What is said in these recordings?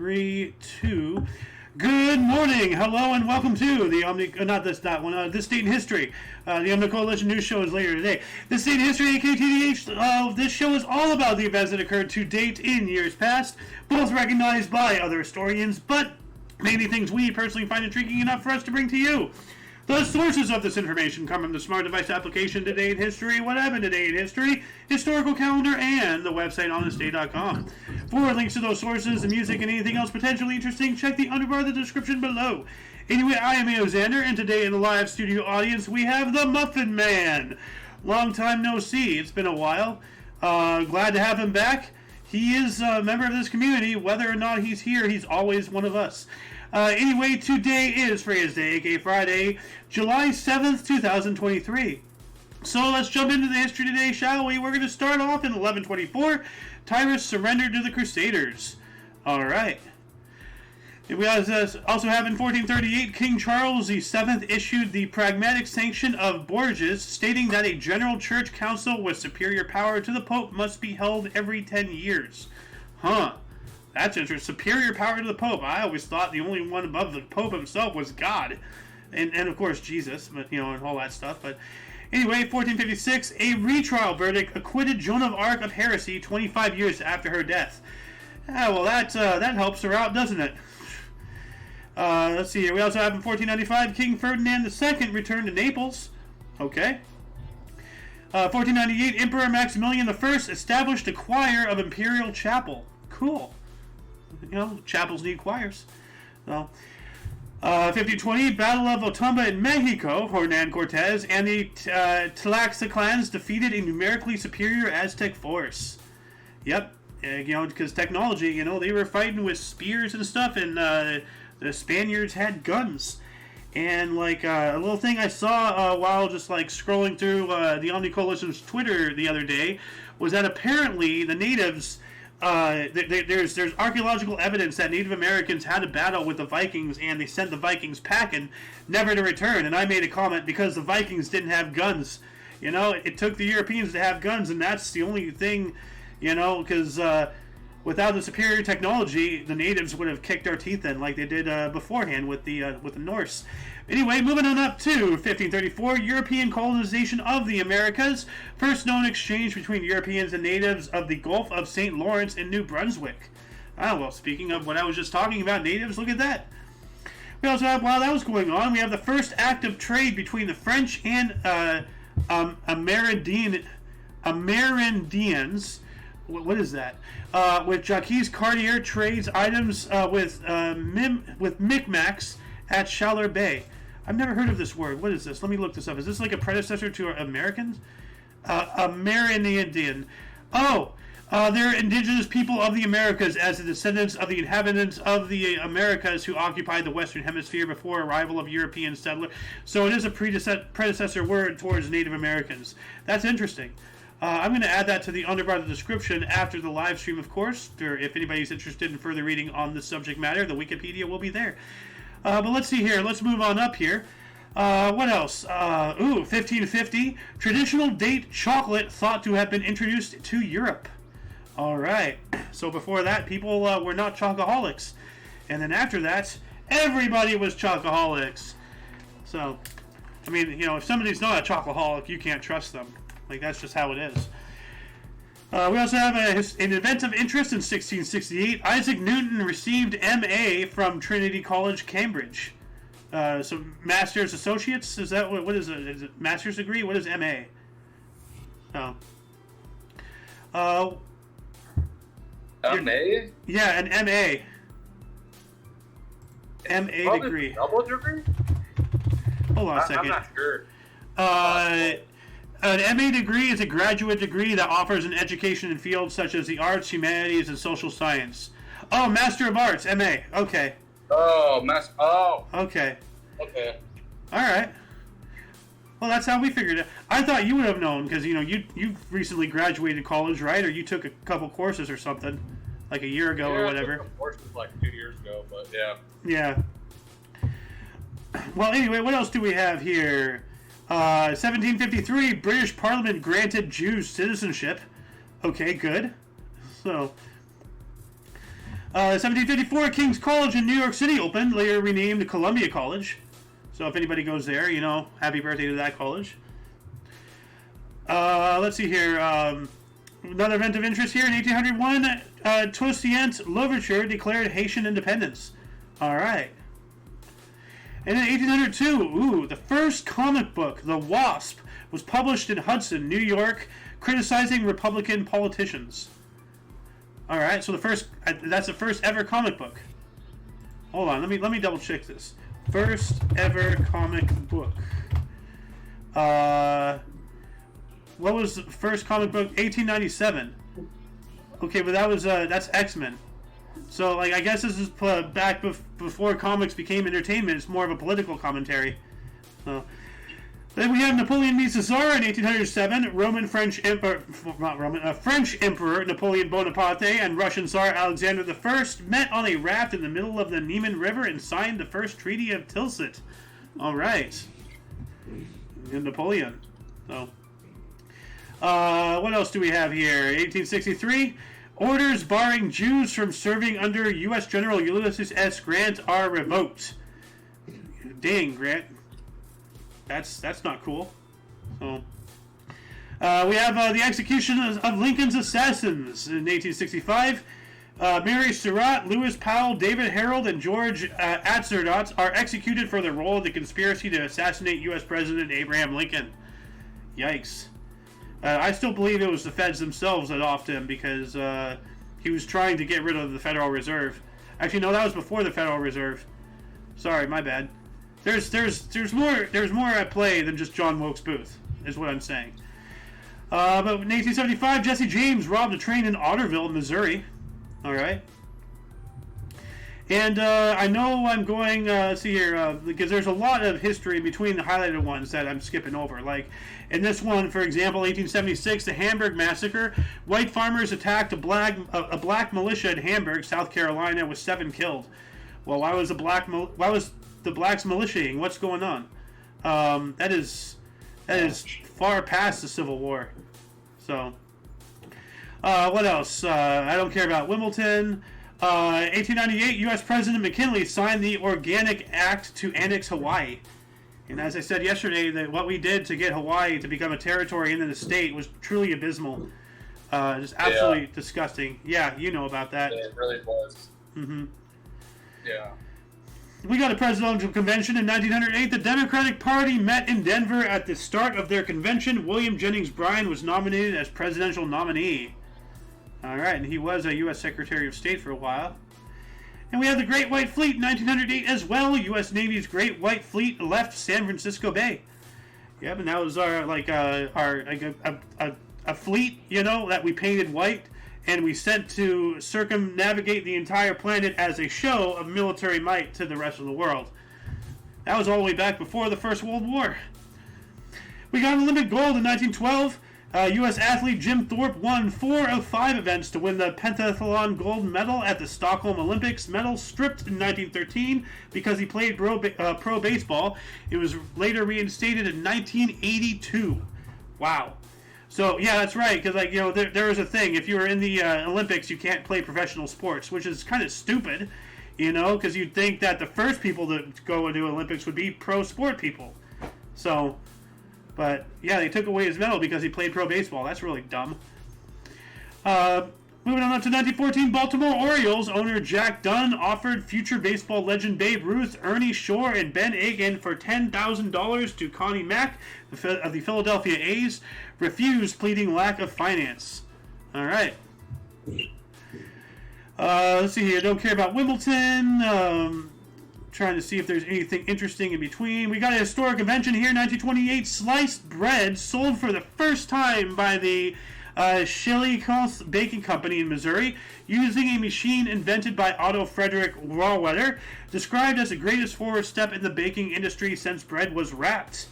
3, 2. Good morning, hello, and welcome to the This Date in History. The Omni Coalition News Show is later today. This Date in History, aka TDH, this show is all about the events that occurred to date in years past, both recognized by other historians, but mainly things we personally find intriguing enough for us to bring to you. The sources of this information come from the Smart Device application Today in History, What Happened Today in History, Historical Calendar, and the website honestday.com. For links to those sources, the music, and anything else potentially interesting, check the underbar of the description below. Anyway, I am Xander, and today in the live studio audience we have the Muffin Man. Long time no see. It's been a while. Glad to have him back. He is a member of this community. Whether or not he's here, he's always one of us. Anyway, today is Friday's Day, aka Friday, July 7th, 2023. So let's jump into the history today, shall we? We're going to start off in 1124. Tyrus surrendered to the Crusaders. Alright. We also have in 1438, King Charles VII issued the Pragmatic Sanction of Bourges, stating that a general church council with superior power to the Pope must be held every 10 years. Huh. That's interesting. Superior power to the Pope. I always thought the only one above the Pope himself was God. And of course Jesus, but and all that stuff. But anyway, 1456, a retrial verdict acquitted Joan of Arc of heresy 25 years after her death. Well, that helps her out, doesn't it? Let's see here. We also have in 1495, King Ferdinand II returned to Naples. Okay. 1498, Emperor Maximilian I established a choir of Imperial Chapel. Cool. Chapels need choirs. So, 1520, Battle of Otumba in Mexico, Hernan Cortez and the Tlaxcalans defeated a numerically superior Aztec force. Yep, because technology, they were fighting with spears and stuff, and the Spaniards had guns. And a little thing I saw while just scrolling through the Omni Coalition's Twitter the other day was that apparently the natives. There's archaeological evidence that Native Americans had a battle with the Vikings and they sent the Vikings packing, never to return. And I made a comment because the Vikings didn't have guns. It took the Europeans to have guns, and that's the only thing, because without the superior technology, the natives would have kicked our teeth in like they did beforehand with the Norse. Anyway, moving on up to 1534, European colonization of the Americas. First known exchange between Europeans and natives of the Gulf of St. Lawrence in New Brunswick. Well, speaking of what I was just talking about, natives, look at that. We also have, while that was going on, we have the first act of trade between the French and Amerindians. What is that? With Jacques Cartier trades items with Micmacs at Chaleur Bay. I've never heard of this word. What is this? Let me look this up. Is this like a predecessor to Americans? Amerindian. Oh, they're indigenous people of the Americas as the descendants of the inhabitants of the Americas who occupied the Western Hemisphere before arrival of European settlers. So it is a predecessor word towards Native Americans. That's interesting. I'm going to add that to the underbar of the description after the live stream, of course. If anybody's interested in further reading on this subject matter, the Wikipedia will be there. But let's see here. Let's move on up here. What else? 1550. Traditional date chocolate thought to have been introduced to Europe. All right. So before that, people were not chocoholics. And then after that, everybody was chocoholics. So, if somebody's not a chocoholic, you can't trust them. That's just how it is. We also have an event of interest in 1668. Isaac Newton received M.A. from Trinity College, Cambridge. So Master's Associates? Is that what is it? Is it Master's degree? What is M.A.? M.A.? Yeah, an M.A. M.A. Probably degree. Double degree? Hold on a second. I'm not sure. An MA degree is a graduate degree that offers an education in fields such as the arts, humanities, and social science. Oh, Master of Arts, MA. Okay. Oh. Okay. Okay. All right. Well, that's how we figured it. I thought you would have known because you recently graduated college, right? Or you took a couple courses or something, like a year ago or whatever. I took a course 2 years ago, but yeah. Yeah. Well, anyway, what else do we have here? 1753, British Parliament granted Jews citizenship. Okay, good. So, 1754, King's College in New York City opened, later renamed Columbia College. So if anybody goes there, happy birthday to that college. Let's see here. Another event of interest here in 1801, Toussaint Louverture declared Haitian independence. All right. And in 1802, the first comic book, The Wasp, was published in Hudson, New York, criticizing Republican politicians. All right, so that's the first ever comic book. Hold on, let me double check this. First ever comic book. What was the first comic book? 1897. Okay, but that's X-Men. So, like, I guess this is back before comics became entertainment. It's more of a political commentary. Then we have Napoleon meets the Tsar in 1807. French Emperor Napoleon Bonaparte and Russian Tsar Alexander I met on a raft in the middle of the Niemen River and signed the first Treaty of Tilsit. All right. And Napoleon. So, what else do we have here? 1863. Orders barring Jews from serving under U.S. General Ulysses S. Grant are revoked. Dang, Grant. That's not cool. So, we have the execution of Lincoln's assassins in 1865. Mary Surratt, Lewis Powell, David Harold, and George Atzerodt are executed for their role in the conspiracy to assassinate U.S. President Abraham Lincoln. Yikes. I still believe it was the feds themselves that offed him because he was trying to get rid of the Federal Reserve. Actually, no, that was before the Federal Reserve. Sorry, my bad. There's more at play than just John Wilkes Booth, is what I'm saying. But in 1875, Jesse James robbed a train in Otterville, Missouri. All right. And I know I'm going, see here, because there's a lot of history between the highlighted ones that I'm skipping over. Like, in this one, for example, 1876, the Hamburg Massacre. White farmers attacked a black militia in Hamburg, South Carolina, with 7 killed. Well, why was the blacks militiaing? What's going on? That is far past the Civil War. So, what else? I don't care about Wimbledon. 1898, U.S. President McKinley signed the Organic Act to annex Hawaii. And as I said yesterday, that what we did to get Hawaii to become a territory and then a state was truly abysmal. Just absolutely disgusting. Yeah, you know about that. Yeah, it really was. Mm-hmm. Yeah. We got a presidential convention in 1908. The Democratic Party met in Denver at the start of their convention. William Jennings Bryan was nominated as presidential nominee. All right, and he was a U.S. Secretary of State for a while. And we have the Great White Fleet in 1908 as well. U.S. Navy's Great White Fleet left San Francisco Bay. Yep, and that was our fleet, that we painted white and we sent to circumnavigate the entire planet as a show of military might to the rest of the world. That was all the way back before the First World War. We got Olympic gold in 1912. U.S. athlete Jim Thorpe won 4 of 5 events to win the pentathlon gold medal at the Stockholm Olympics. Medal stripped in 1913 because he played pro baseball. It was later reinstated in 1982. Wow. So, yeah, that's right, because, there is a thing. If you were in the Olympics, you can't play professional sports, which is kind of stupid, because you'd think that the first people to go into Olympics would be pro sport people. So... But, yeah, they took away his medal because he played pro baseball. That's really dumb. Moving on to 1914, Baltimore Orioles owner Jack Dunn offered future baseball legend Babe Ruth, Ernie Shore, and Ben Egan for $10,000 to Connie Mack of the Philadelphia A's, refused, pleading lack of finance. All right. Let's see here. Don't care about Wimbledon. Trying to see if there's anything interesting in between. We got a historic invention here in 1928. Sliced bread sold for the first time by the Chillicothe Baking Company in Missouri using a machine invented by Otto Frederick Rohrwetter, described as the greatest forward step in the baking industry since bread was wrapped.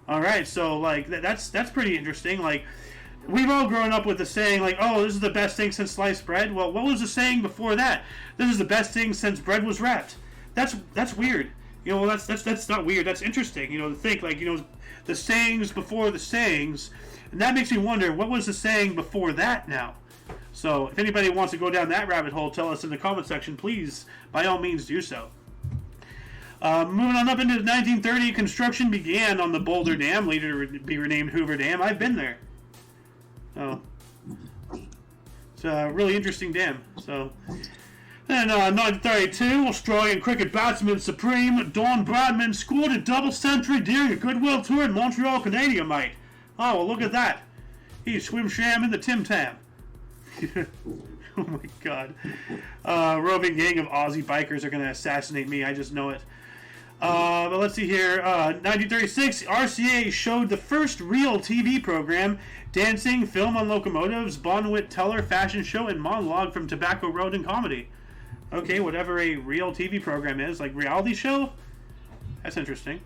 All right, so that's pretty interesting. We've all grown up with the saying "Oh, this is the best thing since sliced bread." Well, what was the saying before that? This is the best thing since bread was wrapped. That's weird. That's not weird. That's interesting. To think the sayings before the sayings, and that makes me wonder what was the saying before that now. So if anybody wants to go down that rabbit hole, tell us in the comment section, please, by all means, do so. Moving on up into 1930, construction began on the Boulder Dam, later to be renamed Hoover Dam. I've been there. So it's a really interesting dam. So, and 1932, Australian cricket batsman supreme Don Bradman scored a double century during a goodwill tour in Montreal, Canada, mate. Oh, well, look at that. He swim sham in the Tim Tam. Oh my God. Roving gang of Aussie bikers are going to assassinate me. I just know it. But let's see here. 1936, RCA showed the first real TV program, dancing, film on locomotives, Bonwit Teller fashion show, and monologue from Tobacco Road and comedy. Okay, whatever a real TV program is, like reality show? That's interesting.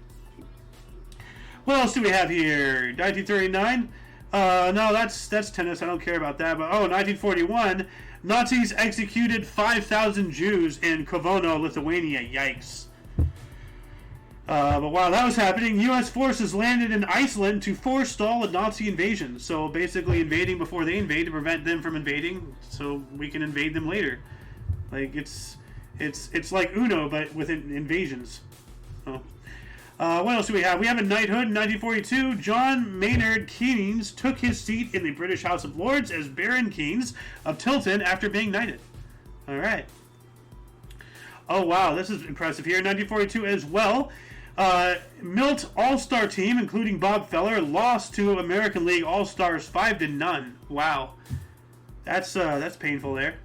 What else do we have here? 1939? No, that's tennis. I don't care about that. But 1941, Nazis executed 5,000 Jews in Kovono, Lithuania. Yikes. But while that was happening, U.S. forces landed in Iceland to forestall a Nazi invasion. So basically invading before they invade to prevent them from invading, so we can invade them later. Like it's like Uno, but with invasions. So, what else do we have? We have a knighthood in 1942. John Maynard Keynes took his seat in the British House of Lords as Baron Keynes of Tilton after being knighted. All right. Oh wow, this is impressive here. 1942 as well. Milt All-Star team, including Bob Feller, lost to American League All-Stars 5-0. Wow, that's painful there.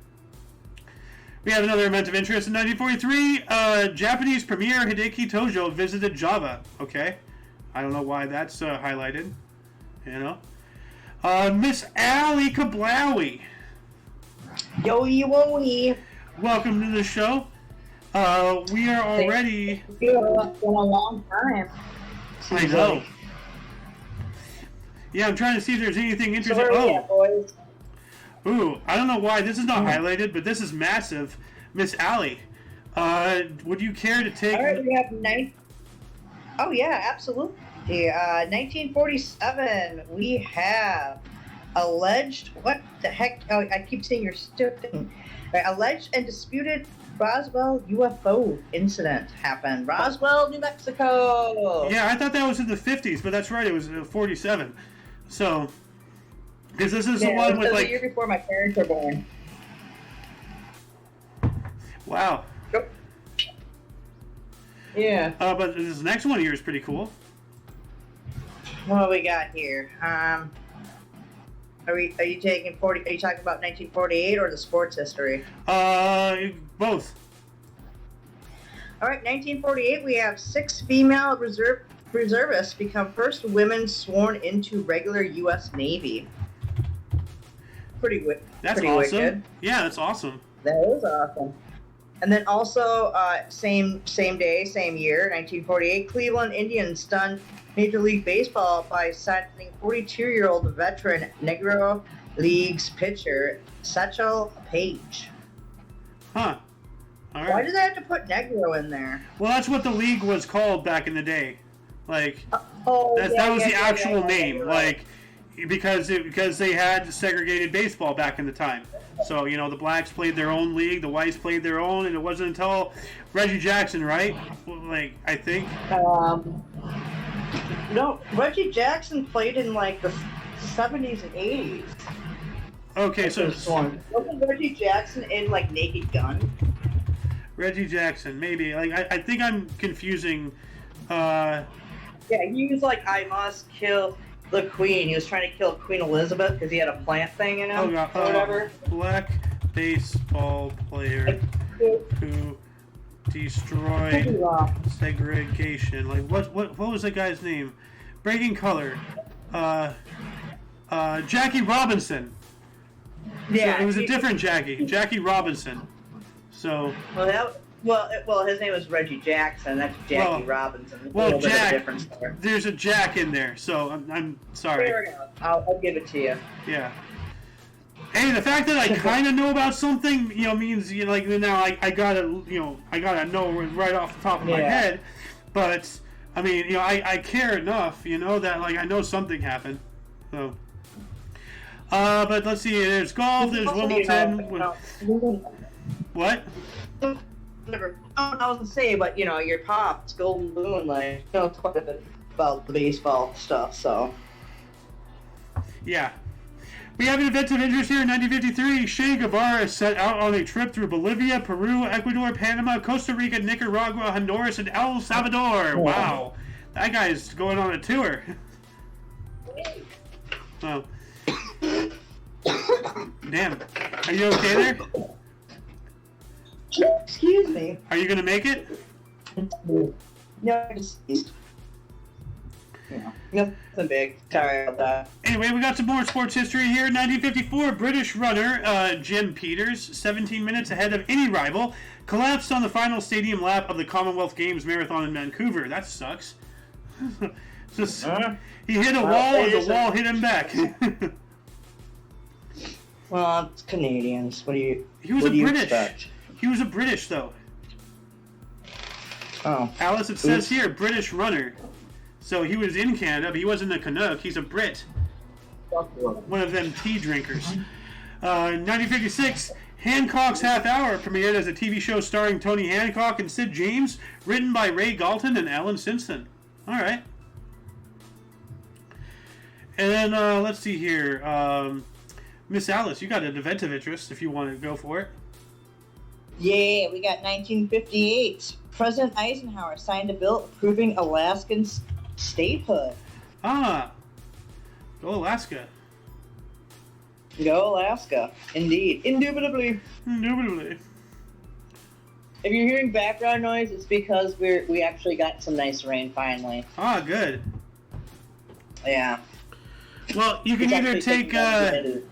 We have another event of interest in 1943. Japanese Premier Hideki Tojo visited Java. Okay, I don't know why that's highlighted. You know, Miss Allie Kablowie. Yo. Welcome to the show. We are already. It's been a long time. I know. Yeah, I'm trying to see if there's anything interesting. So where are we at, boys? Ooh, I don't know why this is not highlighted, but this is massive. Miss Allie, would you care to take? All right, we have Oh yeah, absolutely. 1947. We have alleged. What the heck? Oh, I keep saying you're stupid. Right, alleged and disputed Roswell UFO incident happened. Roswell, New Mexico. Yeah, I thought that was in the 50s, but that's right. It was 47. So, because this is the one with like the year before my parents were born. Wow. Yep. Yeah. But this next one here is pretty cool. What do we got here? Are you taking 40? Are you talking about 1948 or the sports history? Both. All right, 1948. We have 6 female reservists become first women sworn into regular U.S. Navy. That's pretty awesome. wicked. Yeah, that's awesome. That is awesome. And then also, same day, same year, 1948, Cleveland Indians stunned Major League Baseball by signing 42-year-old veteran Negro Leagues pitcher Satchel Paige. Huh. All right. Why did they have to put Negro in there? Well, that's what the league was called back in the day. Like, that was the actual name. Like, because they had segregated baseball back in the time. So, you know, the blacks played their own league, the whites played their own, and it wasn't until Reggie Jackson, right? Like, I think. No, Reggie Jackson played in like the 70s and 80s. Okay, so wasn't Reggie Jackson in like Naked Gun? Reggie Jackson, maybe. Like, I think I'm confusing. Yeah, he was like, I must kill the Queen. He was trying to kill Queen Elizabeth because he had a plant thing in him, or whatever. Black baseball player who destroyed segregation. Like, what was that guy's name? Breaking Color. Jackie Robinson. Yeah, so it was a different Jackie. Jackie Robinson. So. Well, his name was Reggie Jackson. That's Jackie Robinson. Well, Jack. There's a Jack in there, so I'm sorry. Fair enough. I'll give it to you. Yeah. Hey, the fact that I kind of know about something, you know, means like now I gotta know right off the top of my head. But I mean, you know, I care enough, you know, that like I know something happened. So. But let's see. There's golf. There's Wimbledon. What? Never. I was gonna say, but your Pops, Golden Moon, like quite a bit about the baseball stuff. So. Yeah. We have an event of interest here in 1953. Che Guevara set out on a trip through Bolivia, Peru, Ecuador, Panama, Costa Rica, Nicaragua, Honduras, and El Salvador. Wow. That guy's going on a tour. Oh. Damn. Are you okay there? Excuse me. Are you going to make it? No, nothing big. Sorry about that. Anyway, we got some more sports history here. 1954, British runner Jim Peters, 17 minutes ahead of any rival, collapsed on the final stadium lap of the Commonwealth Games marathon in Vancouver. That sucks. Just, he hit a wall and the wall hit him back. Well, it's Canadians. What do you? He was what a do you British. Expect? He was a British though. Oh. Alice, it says here British runner. So he was in Canada, but he wasn't a Canuck. He's a Brit. One of them tea drinkers. 1956, Hancock's Half Hour premiered as a TV show starring Tony Hancock and Sid James, written by Ray Galton and Alan Simpson. All right. And then let's see here. Miss Alice, you got an event of interest if you want to go for it. Yeah, we got 1958. President Eisenhower signed a bill approving Alaskans statehood. Ah, go Alaska. Go Alaska. Indeed. Indubitably. Indubitably. If you're hearing background noise, it's because we actually got some nice rain finally. Ah, good. Yeah. Well, you can either take that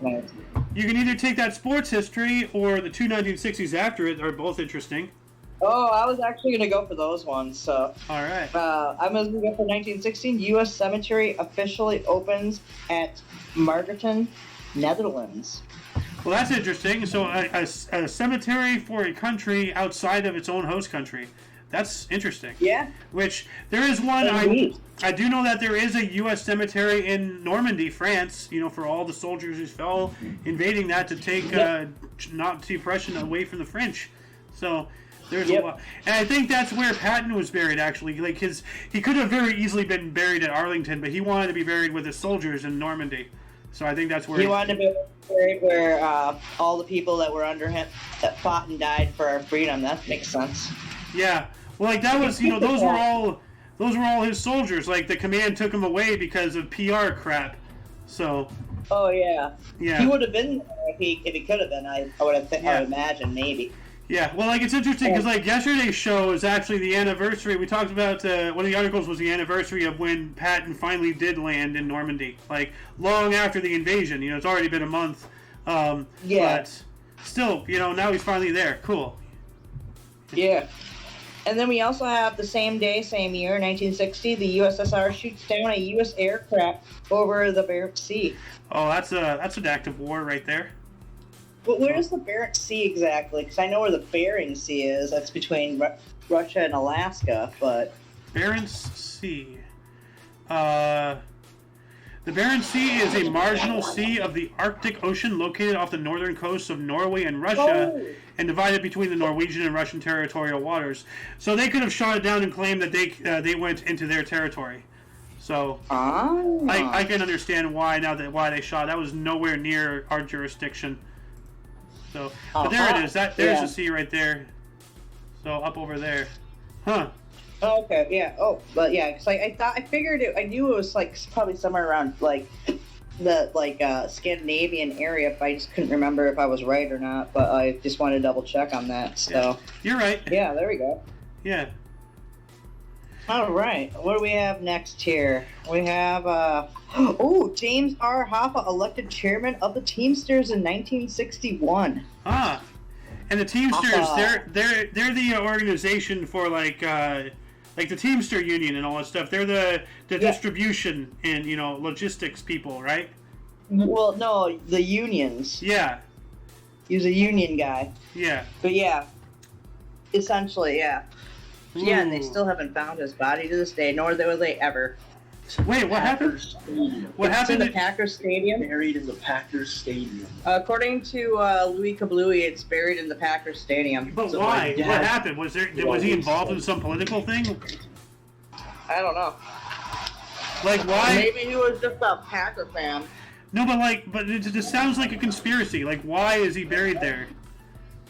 sports history or the two 1960s after it are both interesting. Oh, I was actually going to go for those ones. So. All right. I'm going to go for 1916. U.S. cemetery officially opens at Margareten, Netherlands. Well, that's interesting. So a cemetery for a country outside of its own host country. That's interesting. Yeah. Which, there is one, I do know that there is a U.S. cemetery in Normandy, France, for all the soldiers who fell invading that to take Nazi oppression away from the French. So, there's a lot. And I think that's where Patton was buried, actually. Like, he could have very easily been buried at Arlington, but he wanted to be buried with his soldiers in Normandy. So I think that's where... He wanted to be buried where all the people that were under him that fought and died for our freedom. That makes sense. Yeah. Well, like, that was, those were all his soldiers. Like, the command took him away because of PR crap. So. Oh yeah. Yeah. He would have been there if he could have been. I would have. I would imagine maybe. Yeah. Well, like, it's interesting because like yesterday's show is actually the anniversary. We talked about one of the articles was the anniversary of when Patton finally did land in Normandy. Like long after the invasion. It's already been a month. Yeah. But still, now he's finally there. Cool. Yeah. And then we also have the same day, same year, 1960, the USSR shoots down a U.S. aircraft over the Barents Sea. Oh, that's an act of war right there. But where is the Barents Sea exactly? Because I know where the Bering Sea is. That's between Russia and Alaska, but... Barents Sea. The Barents Sea is a marginal sea of the Arctic Ocean located off the northern coasts of Norway and Russia and divided between the Norwegian and Russian territorial waters. So they could have shot it down and claimed that they went into their territory. So I can understand why they shot. That was nowhere near our jurisdiction. So, but there it is. There's the sea right there. So up over there. Huh. Oh, okay, yeah. Oh, but yeah, because I figured it. I knew it was like probably somewhere around like the Scandinavian area. But I just couldn't remember if I was right or not. But I just wanted to double check on that. So yeah. You're right. Yeah, there we go. Yeah. All right. What do we have next here? We have James R. Hoffa elected chairman of the Teamsters in 1961. Ah. And the Teamsters, they're the organization for like the Teamster Union and all that stuff. They're the distribution and logistics people, right? Well, no, the unions. Yeah. He was a union guy. Yeah. But yeah, essentially, yeah. Ooh. Yeah, and they still haven't found his body to this day, nor will they ever. Wait, what happened? Stadium. What It's happened? in the Packers Stadium. Buried in the Packers Stadium. According to Louis Kablooey, it's buried in the Packers Stadium. But So why? my dad- What happened? Was he involved in some political thing? I don't know. Like why? Maybe he was just a Packer fan. No, but it just sounds like a conspiracy. Like why is he buried there?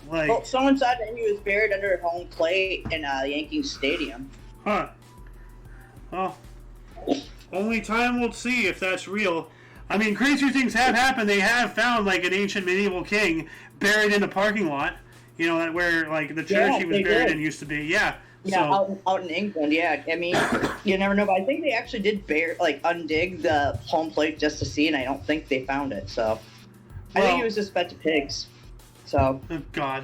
Like, Well, someone said that he was buried under home plate in Yankees Stadium. huh? Well, only time will see if that's real. I mean, crazier things have happened. They have found like an ancient medieval king buried in a parking lot. You know, where like the church Yeah, he was they buried did. in used to be. Yeah. Yeah, So, out in England. Yeah, I mean, you never know. But I think they actually did undig the home plate just to see, and I don't think they found it. So I Well- think he was just fed to pigs. So oh God.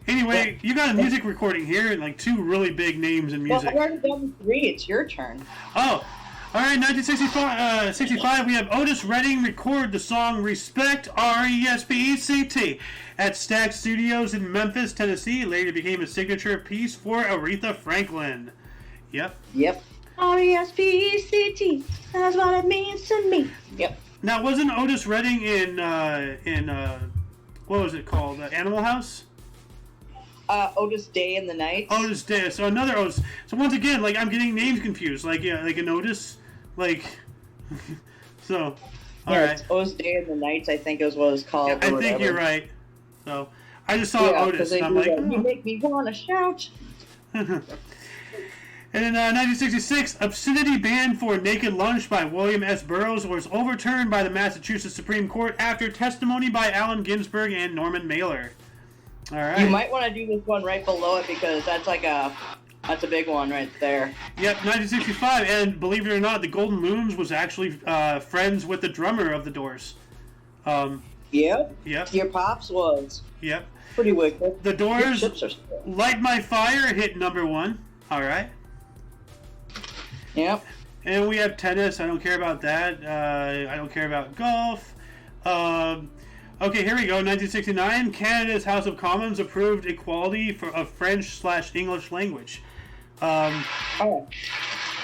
Anyway, you got a music recording here, and like two really big names in well, music. I've already done 3. It's your turn. Oh, all right. 1965. 65. We have Otis Redding record the song "Respect" (RESPECT) at Stack Studios in Memphis, Tennessee. Later became a signature piece for Aretha Franklin. Yep. Yep. RESPECT. That's what it means to me. Yep. Now, wasn't Otis Redding in what was it called? Animal House. Otis Day in the Night. Otis Day. So another Otis. So once again, like I'm getting names confused. Like like an Otis. Like so. All Yeah, right. it's Otis Day in the Nights, I think is what it's called. I or think whatever. you're right. So I just saw Yeah, Otis, they and I'm do like, that. You make me want to shout. oh. And in 1966, obscenity ban for naked lunch by William S. Burroughs was overturned by the Massachusetts Supreme Court after testimony by Allen Ginsberg and Norman Mailer. All right. You might want to do this one right below it because that's a big one right there. Yep, 1965, and believe it or not, the Golden Moons was actually friends with the drummer of the Doors. Yep. Yep. Your pops was Yep. pretty wicked. The Your Doors, chips are still. Light My Fire hit number 1. All right. Yep. And we have tennis. I don't care about that. I don't care about golf. Okay, here we go. 1969, Canada's House of Commons approved equality of French/English language. Oh.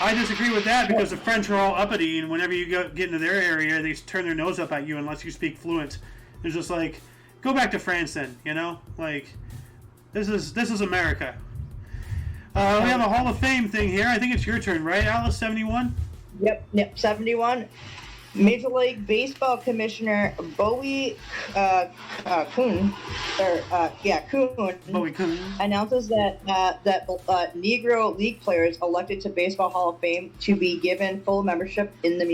I disagree with that because the French are all uppity, and whenever you get into their area, they turn their nose up at you unless you speak fluent. It's just like, go back to France then, you know? Like, this is America. We have a Hall of Fame thing here. I think it's your turn, right, Alice? 71? Yep. 71. Major League Baseball Commissioner Bowie Kuhn, Bowie Kuhn. announces that Negro League players elected to Baseball Hall of Fame to be given full membership in the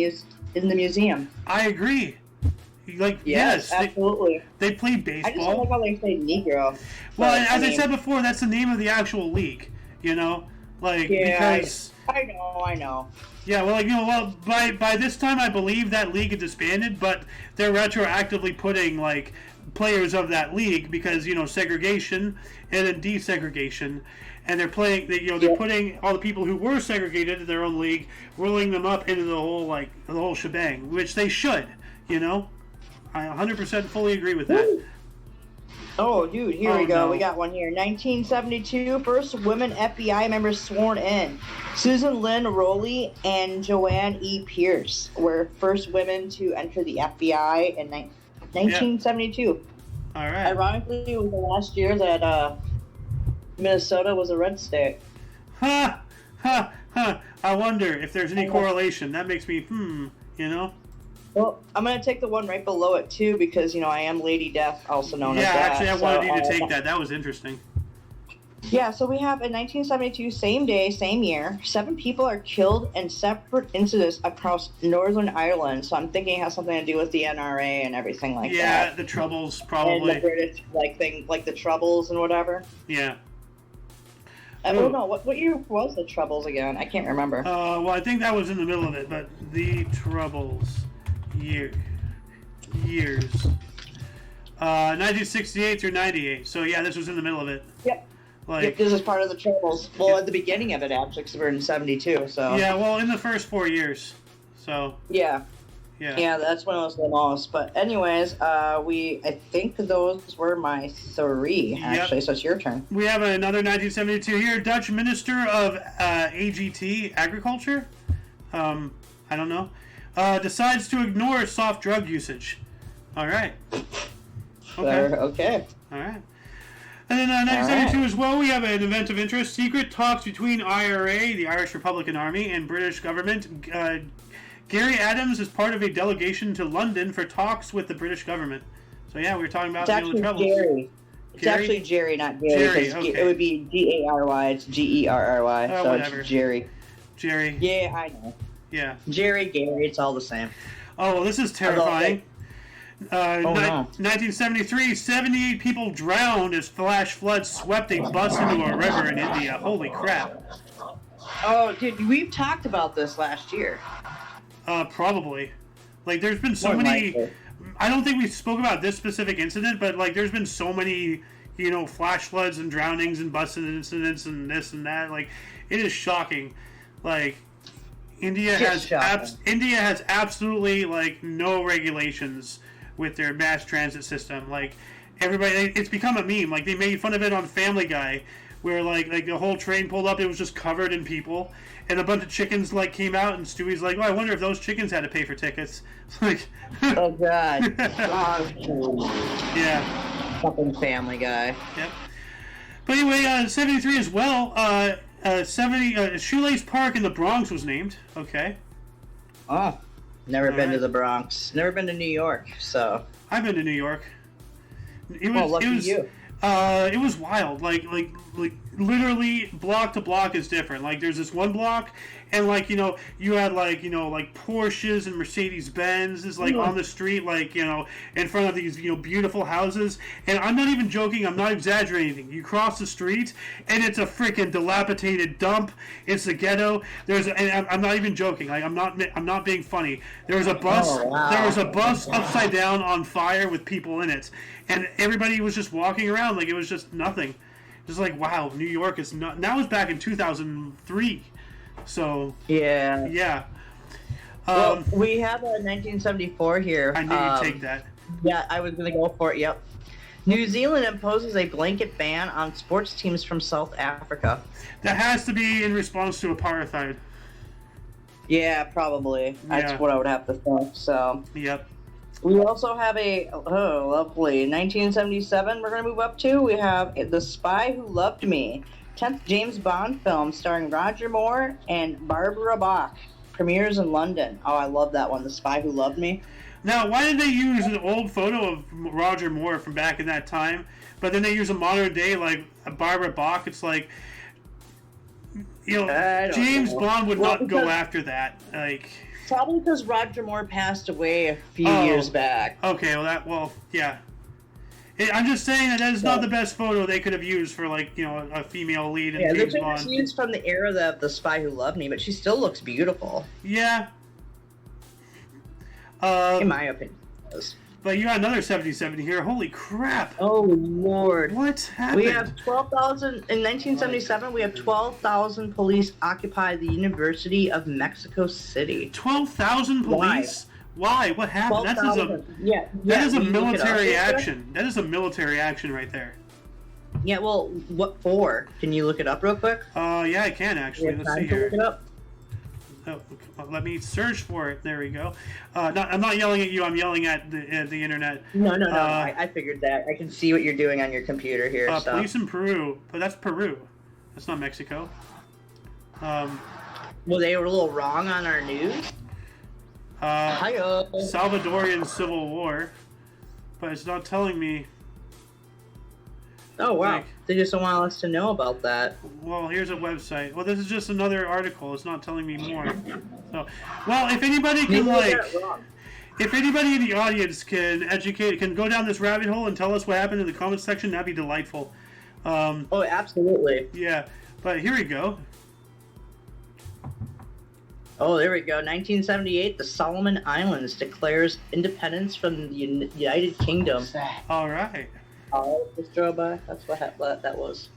museum. I agree. Like, yes, absolutely. they play I just don't baseball. like how they say Negro. Well, but, as I said before, that's the name of the actual league. You know, like Yeah, because I know. yeah, well, like by this time I believe that league is disbanded, but they're retroactively putting like players of that league because segregation and then desegregation, and they're playing. They're putting all the people who were segregated in their own league, rolling them up into the whole shebang, which they should. I 100% fully agree with that. Oh, dude, here we go. No. We got one here. 1972, first women FBI members sworn in. Susan Lynn Rowley and Joanne E. Pierce were first women to enter the FBI in 1972. All right. Ironically, it was the last year that Minnesota was a red state. Ha! Ha! Ha! I wonder if there's any correlation. That makes me, Well, I'm going to take the one right below it, too, because, I am Lady Death, also known as Yeah, that. actually, I wanted you to take that. That was interesting. Yeah, so we have in 1972, same day, same year, 7 people are killed in separate incidents across Northern Ireland. So I'm thinking it has something to do with the NRA and everything like that. Yeah, the Troubles, And probably. the British, thing, like the Troubles and whatever. Yeah. I don't know, what year was the Troubles again? I can't remember. Well, I think that was in the middle of it, but the Troubles. Years. 1968 through 98. So, yeah, this was in the middle of it. Yep. Like, This is part of the Troubles. Well, at the beginning of it, actually, because we're in 72, so. yeah, well, in the first 4 years. So, Yeah. yeah. Yeah, that's when it was the most. But anyways, I think those were my 3, actually, Yep. so it's your turn. We have another 1972 here. Dutch Minister of AGT, Agriculture. I don't know. Decides to ignore soft drug usage. All right. Okay. Okay. All right. And then 1972 as well, we have an event of interest. Secret talks between IRA, the Irish Republican Army, and British government. Gary Adams is part of a delegation to London for talks with the British government. So yeah, we were talking about It's actually troubles. Jerry. It's actually Jerry, not Gary. Jerry, because okay. It would be Gary. It's Gerry. Oh, So whatever. it's Jerry. Jerry. Yeah, I know. Yeah. Jerry, Gary, it's all the same. Oh, well, this is terrifying. 1973, 78 people drowned as flash floods swept a bus into a river in India. Holy crap. Oh, dude, we've talked about this last year. Probably. Like, there's been so More many... likely. I don't think we spoke about this specific incident, but, like, there's been so many, flash floods and drownings and bus incidents and this and that. Like, it is shocking. Like... India has absolutely like no regulations with their mass transit system. Like everybody, it's become a meme. Like they made fun of it on Family Guy, where like the whole train pulled up, it was just covered in people, and a bunch of chickens like came out, and Stewie's like, "Oh, I wonder if those chickens had to pay for tickets." Like, oh god, yeah, fucking Family Guy. Yep. But anyway, 73 as well. 70 Shoelace Park in the Bronx was named. Okay. Oh, never All been right. to the Bronx. Never been to New York. So. I've been to New York. Lucky you. It was wild. Like literally block to block is different. Like there's this one block, and you had like Porsches and Mercedes Benzes on the street, in front of these beautiful houses. And I'm not even joking. I'm not exaggerating. You cross the street, and it's a freaking dilapidated dump. It's the ghetto. And I'm not even joking. Like I'm not being funny. There was a bus. Oh, wow. There was a bus upside down on fire with people in it, and everybody was just walking around like it was just nothing. Just like, wow, New York is not. That was back in 2003. So Yeah. Well, we have a 1974 here. I knew you'd take that. Yeah, I was gonna go for it. Yep. New Zealand imposes a blanket ban on sports teams from South Africa. That has to be in response to apartheid. Yeah, probably. That's Yeah. what I would have to think. So. Yep. We also have lovely 1977. We're gonna move up to. We have The Spy Who Loved Me, 10th James Bond film starring Roger Moore and Barbara Bach. Premieres in London. Oh, I love that one. The Spy Who Loved Me. Now, why did they use an old photo of Roger Moore from back in that time, but then they use a modern day like Barbara Bach? It's like, James Bond would not go after that. Like. Probably because Roger Moore passed away a few years back. Okay, yeah. I'm just saying that is not the best photo they could have used for, a female lead in James Bond. She's from the era of The Spy Who Loved Me, but she still looks beautiful. Yeah. In my opinion. But you got another 77 here. Holy crap. Oh, Lord. What happened? We have 12,000, in 1977, we have 12,000 police occupy the University of Mexico City. 12,000 police? Why? What happened? That is a military action. That is a military action right there. Yeah, well, what for? Can you look it up real quick? Yeah, I can actually. Let's see here. Look it up. Oh, let me search for it. There we go. I'm not yelling at you. I'm yelling at the internet. No. I figured that. I can see what you're doing on your computer here. Police in Peru. But that's Peru. That's not Mexico. Well, they were a little wrong on our news. Salvadorian Civil War. But it's not telling me. Oh, wow. They just don't want us to know about that. Well, here's a website. Well, this is just another article. It's not telling me more. So, well, if anybody can, if anybody in the audience can go down this rabbit hole and tell us what happened in the comments section, that'd be delightful. Oh, absolutely. Yeah, but here we go. Oh, there we go. 1978, the Solomon Islands declares independence from the United Kingdom. All right. Oh, just drove by. That's what that was.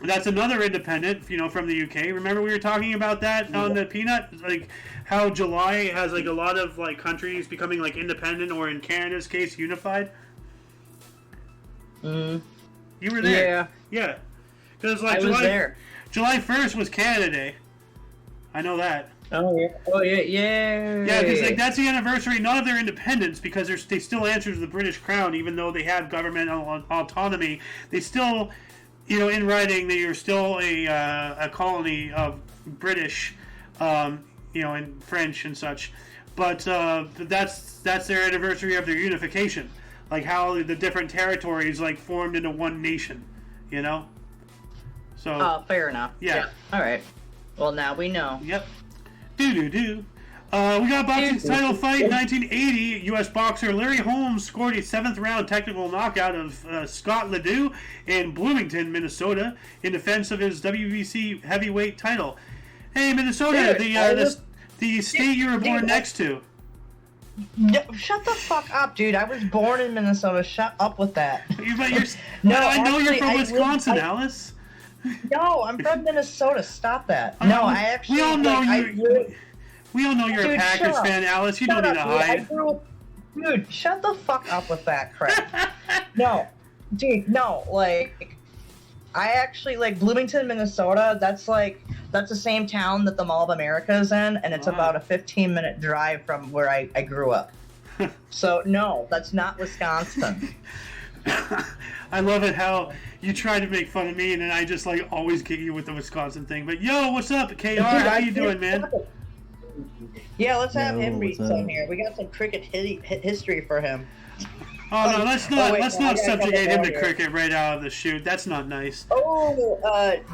That's another independent, from the UK. Remember we were talking about that on the Peanut? Like, how July has, a lot of, countries becoming, independent, or in Canada's case, unified? Mm. You were there. Yeah. Because, I was there. July 1st was Canada Day. I know that. Oh yeah. Oh yeah. Yeah. Yeah, because like that's the anniversary, not of their independence, because they still answer to the British Crown, even though they have governmental autonomy. They still, in writing, they are still a colony of British, and French and such. But that's their anniversary of their unification, like how the different territories like formed into one nation, So. Oh, fair enough. Yeah. All right. Well, now we know. Yep. Do. We got boxing title fight in 1980. U.S. boxer Larry Holmes scored a 7th-round technical knockout of Scott Ledoux in Bloomington, Minnesota, in defense of his WBC heavyweight title. Hey, Minnesota, the state you were born next to. No, shut the fuck up, dude. I was born in Minnesota. Shut up with that. I know you're from Wisconsin, Alice. No, I'm from Minnesota. Stop that. No, I actually. We all know we all know you're a Packers fan, Alice. You don't need to hide. Dude, shut the fuck up with that crap. No, dude, no. Like, I actually Bloomington, Minnesota. That's the same town that the Mall of America is in, and it's about a 15-minute drive from where I grew up. So no, that's not Wisconsin. I love it how you try to make fun of me, and then I just always get you with the Wisconsin thing. But yo, what's up, KR? How you doing, man? Yeah, let's have him read some here. We got some cricket history for him. Oh no, let's not subjugate him to cricket right out of the chute. That's not nice.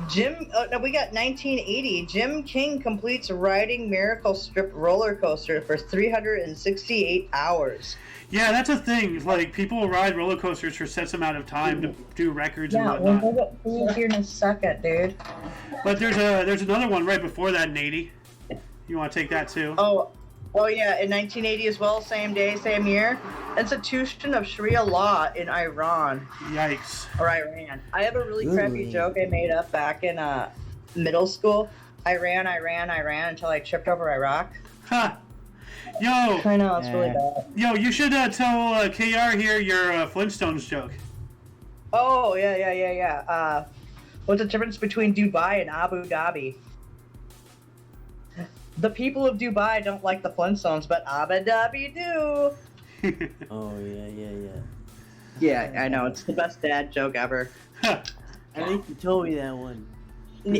Jim. No, we got 1980. Jim King completes riding Miracle Strip roller coaster for 368 hours. Yeah, that's a thing. People ride roller coasters for set amount of time to do records and whatnot. Yeah, we'll get here in a second, dude. But there's another one right before that in 80. You want to take that too? Oh yeah, in 1980 as well, same day, same year. Institution of Sharia law in Iran. Yikes. Or Iran. I have a really crappy joke I made up back in middle school. I ran until I tripped over Iraq. Ha! Yo! I know, it's really bad. Yo, you should tell KR here your Flintstones joke. Oh, yeah. What's the difference between Dubai and Abu Dhabi? The people of Dubai don't like the Flintstones, but Abu Dhabi do. Oh, yeah. Yeah, I know. It's the best dad joke ever. I think you told me that one.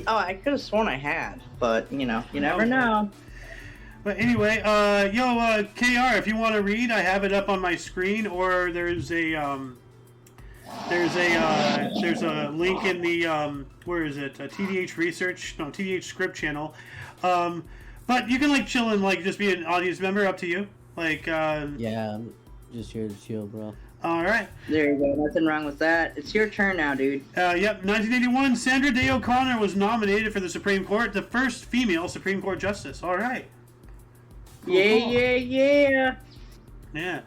Oh, I could have sworn I had, but, you never know. But anyway, KR, if you want to read, I have it up on my screen, or there's a link in the where is it? TDH script channel. But you can chill and just be an audience member. Up to you. Yeah, I'm just here to chill, bro. All right. There you go. Nothing wrong with that. It's your turn now, dude. Yep. 1981. Sandra Day O'Connor was nominated for the Supreme Court, the first female Supreme Court justice. All right. Cool. Yeah. Yeah.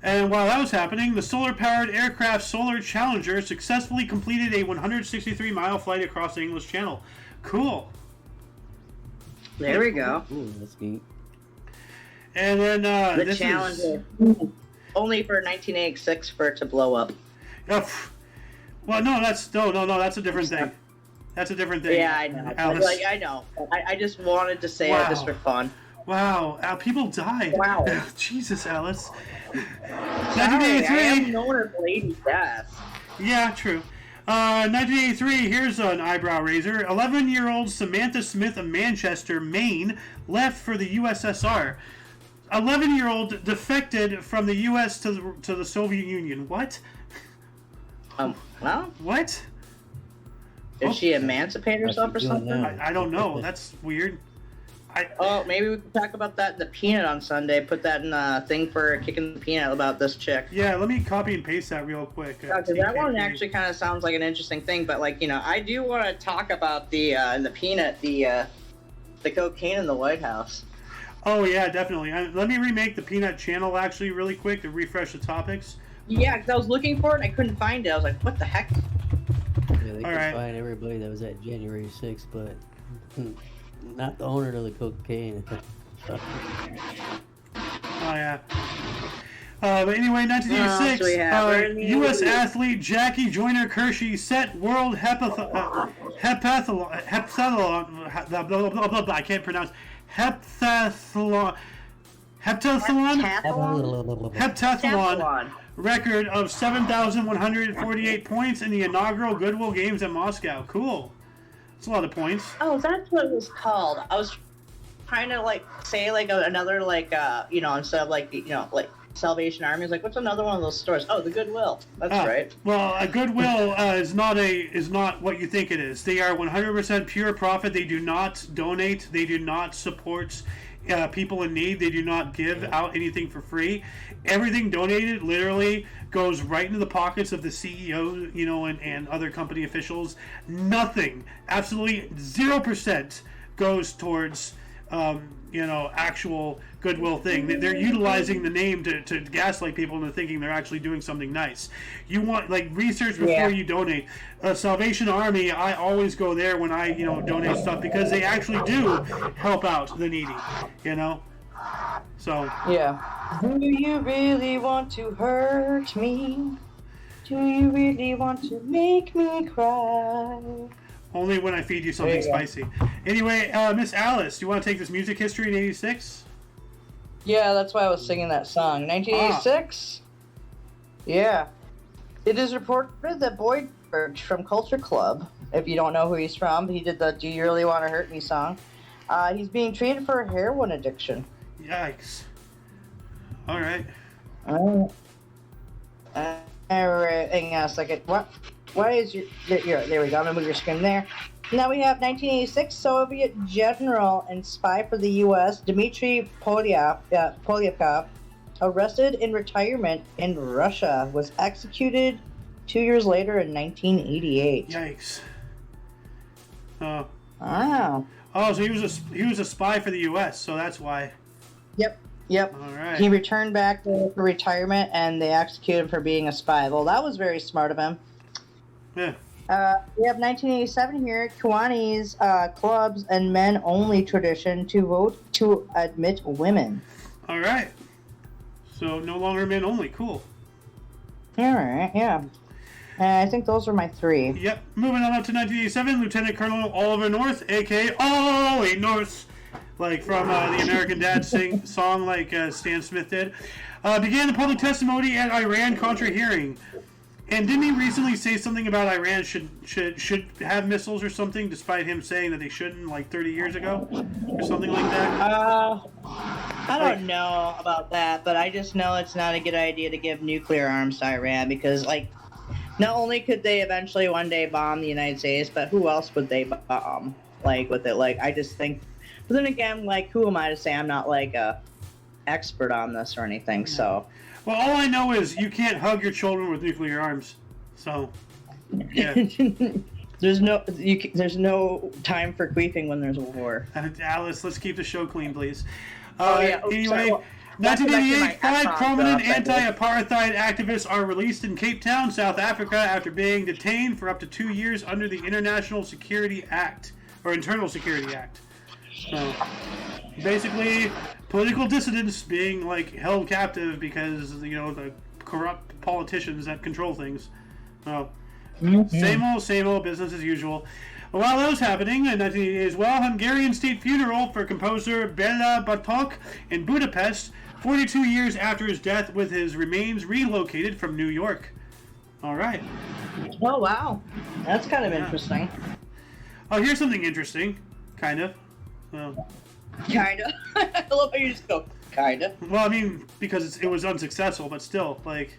And while that was happening, the solar-powered aircraft Solar Challenger successfully completed a 163-mile flight across the English Channel. Cool. There we go. Ooh, that's neat. And then the Challenger. Only for 1986 for it to blow up. Well, no, that's a different thing. That's a different thing. Yeah, I know. I know. I just wanted to say it just for fun. Wow, people died. Wow. Jesus, Alice. Sorry, I am known as Lady Death. Yeah, true. 1983, here's an eyebrow raiser. 11-year-old Samantha Smith of Manchester, Maine, left for the USSR. 11-year-old defected from the U.S. to the Soviet Union. What? Well? What? Did she emancipate herself or something? I don't know. That's weird. Maybe we could talk about that in the Peanut on Sunday. Put that in a thing for Kicking the Peanut about this chick. Yeah, let me copy and paste that real quick. Because that one actually kind of sounds like an interesting thing. But I do want to talk about in the Peanut, the cocaine in the White House. Oh yeah, definitely. Let me remake the Peanut channel actually really quick to refresh the topics. Yeah, because I was looking for it and I couldn't find it. I was like, what the heck? Yeah, they could find everybody that was at January 6th, but not the owner of the cocaine. Oh yeah. But anyway, 1986, U.S. athlete Jackie Joyner Kersee set world heptathlon, blah, blah, blah, blah, blah, I can't pronounce, heptathlon record of 7,148 points in the inaugural Goodwill Games in Moscow. Cool. That's a lot of points. Oh, that's what it was called. I was trying to like say like another like instead of like like Salvation Army, is like, what's another one of those stores? Oh, the Goodwill. That's right. Well, a Goodwill is not what you think it is. They are 100% pure profit. They do not donate. They do not support people in need. They do not give out anything for free. Everything donated literally goes right into the pockets of the CEO, and other company officials. Nothing, absolutely 0% goes towards actual goodwill thing. They're utilizing the name to gaslight people into thinking they're actually doing something nice. You want research before you donate. Salvation Army, I always go there when I donate stuff because they actually do help out the needy. So yeah. Do you really want to hurt me? Do you really want to make me cry? Only when I feed you something spicy. Anyway, Miss Alice, do you want to take this music history in '86? Yeah, that's why I was singing that song. 1986? Yeah. It is reported that Boyd Birch from Culture Club, if you don't know who he's from, he did the Do You Really Want to Hurt Me song. He's being treated for a heroin addiction. Yikes. All right. All right, hang on a second. What is your there we go. I'm gonna move your screen there. Now we have 1986 Soviet general and spy for the U.S. Dmitry Polyakov, arrested in retirement in Russia, was executed 2 years later in 1988. Yikes. Wow. Oh, so he was a spy for the U.S., so that's why. Yep. All right. He returned back for retirement, and they executed him for being a spy. Well, that was very smart of him. Yeah. We have 1987 here. Kiwanis clubs and men-only tradition to vote to admit women. All right. So no longer men only. Cool. All right. Yeah. I think those are my three. Yep. Moving on up to 1987, Lieutenant Colonel Oliver North, a.k.a. Ollie North, like from the American Dad song, like Stan Smith did, began the public testimony at Iran-Contra hearing. And didn't he recently say something about Iran should have missiles or something, despite him saying that they shouldn't, like 30 years ago, or something like that? I don't know about that, but I just know it's not a good idea to give nuclear arms to Iran because, like, not only could they eventually one day bomb the United States, but who else would they bomb? Like, with it, like, I just think. But then again, like, who am I to say I'm not like a expert on this or anything? So. Well, all I know is you can't hug your children with nuclear arms. So, yeah. There's no time for queefing when there's a war. Alice, let's keep the show clean, please. Anyway, 1988, 5 prominent anti-apartheid activists are released in Cape Town, South Africa, after being detained for up to 2 years under the International Security Act, or Internal Security Act. So, basically, political dissidents being held captive because the corrupt politicians that control things. Well, same old business as usual. While that was happening in 1988 as well, Hungarian state funeral for composer Bela Bartok in Budapest, 42 years after his death, with his remains relocated from New York. All right. Oh wow, that's kind of interesting. Oh, here's something interesting, kind of. Well, kinda. I love how you just go kinda. Well, I mean, because it was unsuccessful, but still, like.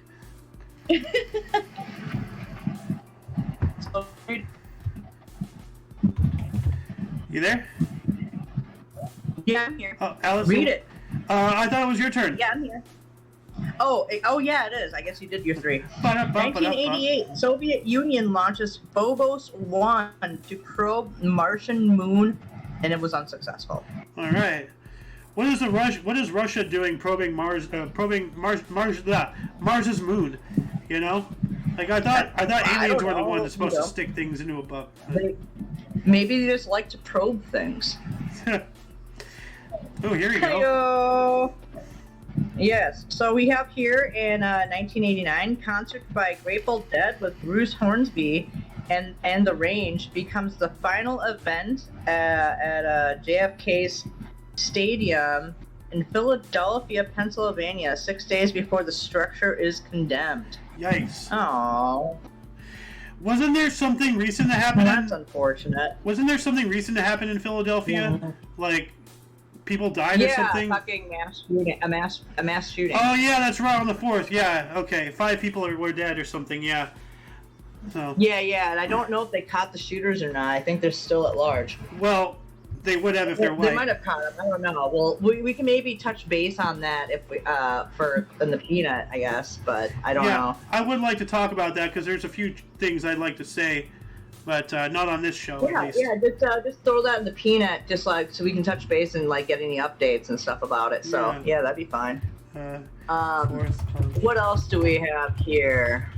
You there? Yeah, I'm here. Oh, Alice. Read it. I thought it was your turn. Yeah, I'm here. Oh, yeah, it is. I guess you did your three. 1988, Soviet Union launches Phobos 1 to probe Martian moon, and it was unsuccessful. All right. What is Russia doing probing Mars's moon? You know, like I thought aliens were the ones that's supposed to stick things into a butt. Maybe they just like to probe things. Oh, here you go. Hi-yo. Yes, so we have here in 1989, concert by Grateful Dead with Bruce Hornsby and the range becomes the final event at JFK's Stadium in Philadelphia, Pennsylvania, 6 days before the structure is condemned. Yikes. Oh, Wasn't there something recent that happened? that's unfortunate. Wasn't there something recent that happened in Philadelphia? Yeah. Like, people died or something? Fucking mass shooting. A mass shooting. Oh, yeah, that's right, on the 4th. Yeah, okay. 5 people were dead or something, yeah. So. Yeah, and I don't know if they caught the shooters or not. I think they're still at large. Well, they would have if they're white. They might have caught them. I don't know. Well, we can maybe touch base on that if we in the peanut, I guess. But I don't know. I would like to talk about that because there's a few things I'd like to say, but not on this show. At least. Just throw that in the peanut, just like so we can touch base and like get any updates and stuff about it. So yeah that'd be fine. What else do we have here?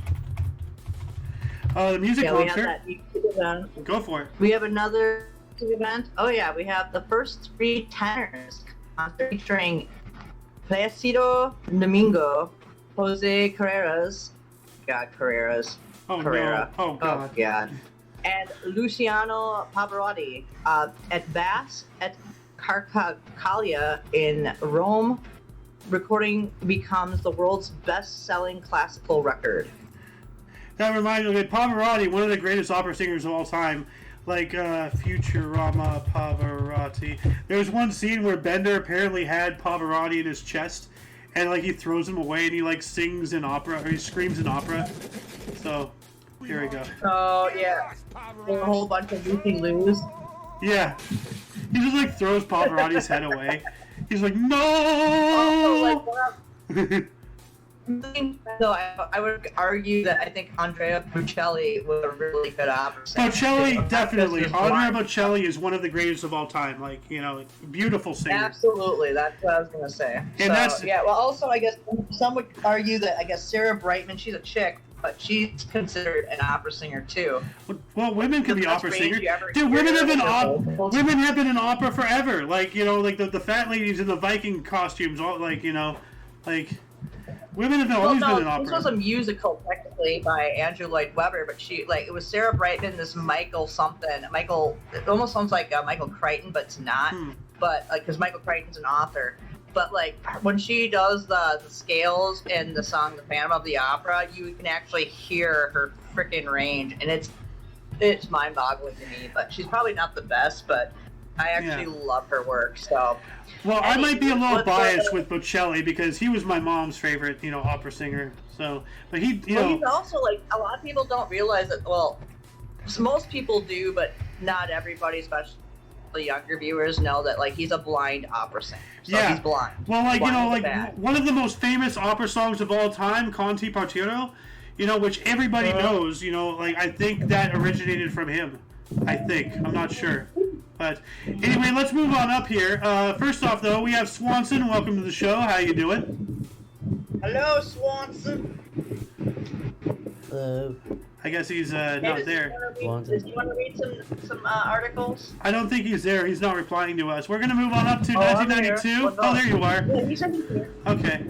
The music we have concert. that YouTube event. Go for it. We have another event. Oh yeah, we have the first 3 tenors featuring Placido Domingo, Jose Carreras, Oh, Carrera. no. Oh, God. Oh God. And Luciano Pavarotti at Bass at Carcacalia in Rome. Recording becomes the world's best-selling classical record. That reminds me of Pavarotti, one of the greatest opera singers of all time. Like Futurama Pavarotti. There's one scene where Bender apparently had Pavarotti in his chest, and like he throws him away, and he like sings in opera, or he screams in opera. So here we go. Oh yeah, a whole bunch of Lucy Loos. Yeah, he just like throws Pavarotti's head away. He's like, no. Oh, so I would argue that I think Andrea Bocelli was a really good opera singer. Bocelli, definitely. Andrea Bocelli is one of the greatest of all time. Like, you know, beautiful singer. Absolutely, that's what I was gonna say. And that's yeah. Well, also, I guess some would argue that Sarah Brightman, she's a chick, but she's considered an opera singer too. Well, women can be opera singers. Dude, women have been in opera forever. Like, you know, like the fat ladies in the Viking costumes, all like, you know, like. Women have always been in opera. This was a musical technically by Andrew Lloyd Webber, but it was Sarah Brightman, this Michael something. It almost sounds like Michael Crichton, but it's not. But like, because Michael Crichton's an author. But like, when she does the scales in the song "The Phantom of the Opera," you can actually hear her freaking range, and it's mind-boggling to me. But she's probably not the best, but I actually love her work. So. Well, I might be a little biased with Bocelli because he was my mom's favorite, you know, opera singer. So, but he's also like a lot of people don't realize that. Well, most people do, but not everybody, especially the younger viewers, know that like he's a blind opera singer. So he's blind. Well, like blind, you know, like one of the most famous opera songs of all time, "Conti Partito," you know, which everybody knows. You know, like I think that originated from him. I'm not sure. But anyway, let's move on up here. First off, though, we have Swanson. Welcome to the show. How you doing? Hello, Swanson. I guess he's not there. Do you want to read some articles? I don't think he's there. He's not replying to us. We're going to move on up to 1992. Oh, there you are. Yeah, he said he's here. Okay.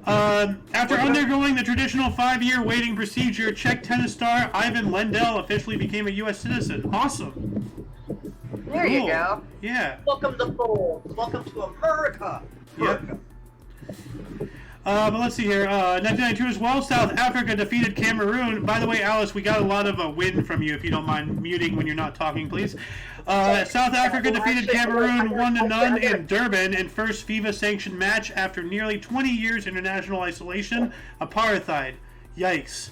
After undergoing the traditional 5-year waiting procedure, Czech tennis star Ivan Lendl officially became a U.S. citizen. Awesome. There you go. Yeah. Welcome to Boulder. Welcome to America. Yep. But let's see here. 1992 as well. South Africa defeated Cameroon. By the way, Alice, we got a lot of wind from you. If you don't mind muting when you're not talking, please. South Africa defeated Cameroon 1-0 in Durban in first FIFA-sanctioned match after nearly 20 years international isolation. Apartheid. Yikes.